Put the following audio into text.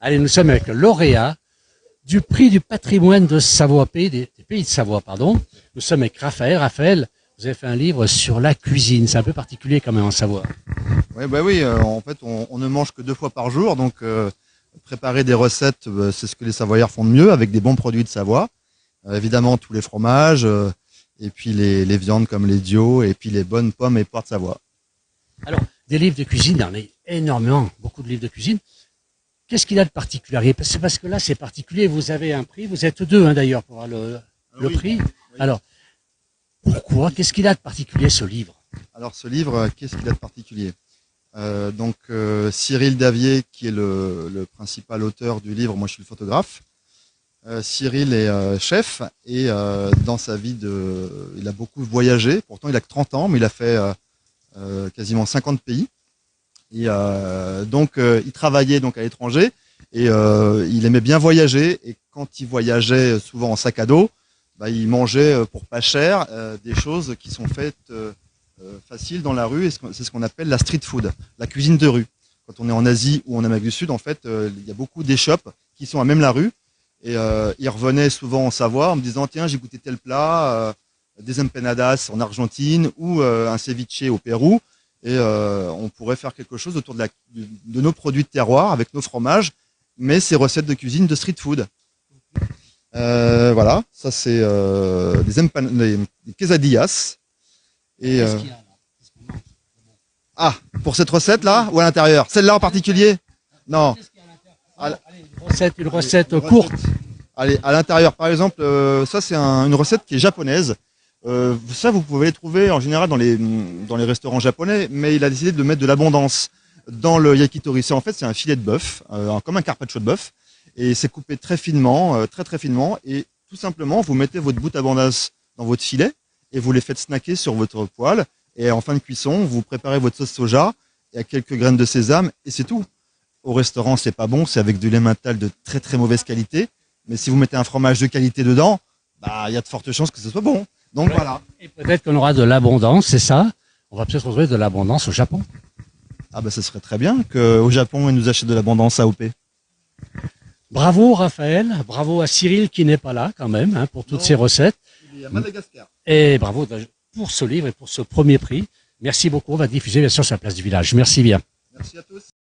Allez, nous sommes avec le lauréat du prix du patrimoine de Savoie, des pays de Savoie, pardon. Nous sommes avec Raphaël. Raphaël, vous avez fait un livre sur la cuisine. C'est un peu particulier quand même en Savoie. Ouais, bah oui, en fait, on ne mange que 2 fois par jour, donc préparer des recettes, c'est ce que les Savoyards font de mieux, avec des bons produits de Savoie. Évidemment, tous les fromages, et puis les viandes comme les dios, et puis les bonnes pommes et poires de Savoie. Alors, des livres de cuisine, il y en a énormément, beaucoup de livres de cuisine. Qu'est-ce qu'il a de particulier? C'est parce que là, c'est particulier. Vous avez un prix, vous êtes deux d'ailleurs pour avoir le prix. Oui. Alors, pourquoi? Qu'est-ce qu'il a de particulier ce livre? Alors ce livre, qu'est-ce qu'il a de particulier? Cyril Davier, qui est le principal auteur du livre, moi je suis le photographe. Cyril est chef et dans sa vie, il a beaucoup voyagé. Pourtant, il a que 30 ans, mais il a fait quasiment 50 pays. Et il travaillait donc à l'étranger et il aimait bien voyager. Et quand il voyageait souvent en sac à dos, bah, il mangeait pour pas cher des choses qui sont faites faciles dans la rue. Et c'est ce qu'on appelle la street food, la cuisine de rue. Quand on est en Asie ou en Amérique du Sud, en fait, il y a beaucoup d'échoppes qui sont à même la rue. Et il revenait souvent en Savoie en me disant tiens, j'ai goûté tel plat, des empanadas en Argentine ou un ceviche au Pérou. Et on pourrait faire quelque chose autour de nos produits de terroir avec nos fromages, mais ces recettes de cuisine de street food. Voilà, ça c'est des quesadillas. Et pour cette recette là ou à l'intérieur? Celle-là en particulier? Non. Une recette courte. Allez, à l'intérieur, par exemple, ça c'est une recette qui est japonaise. Ça, vous pouvez les trouver en général dans les restaurants japonais, mais il a décidé de mettre de l'abondance dans le yakitori. En fait, c'est un filet de bœuf, comme un carpaccio de bœuf, et c'est coupé très finement, très finement, et tout simplement, vous mettez votre bout d'abondance dans votre filet, et vous les faites snacker sur votre poêle, et en fin de cuisson, vous préparez votre sauce soja, et à quelques graines de sésame, et c'est tout. Au restaurant, c'est pas bon, c'est avec du lait mental de très mauvaise qualité, mais si vous mettez un fromage de qualité dedans, bah, il y a de fortes chances que ce soit bon. Donc voilà. Et peut-être qu'on aura de l'abondance, c'est ça? On va peut-être retrouver de l'abondance au Japon. Ah ben, ce serait très bien qu'au Japon, ils nous achètent de l'abondance AOP. Bravo Raphaël, bravo à Cyril qui n'est pas là quand même pour toutes ces recettes. Il est à Madagascar. Et bravo pour ce livre et pour ce premier prix. Merci beaucoup, on va diffuser bien sûr sur la place du village. Merci bien. Merci à tous.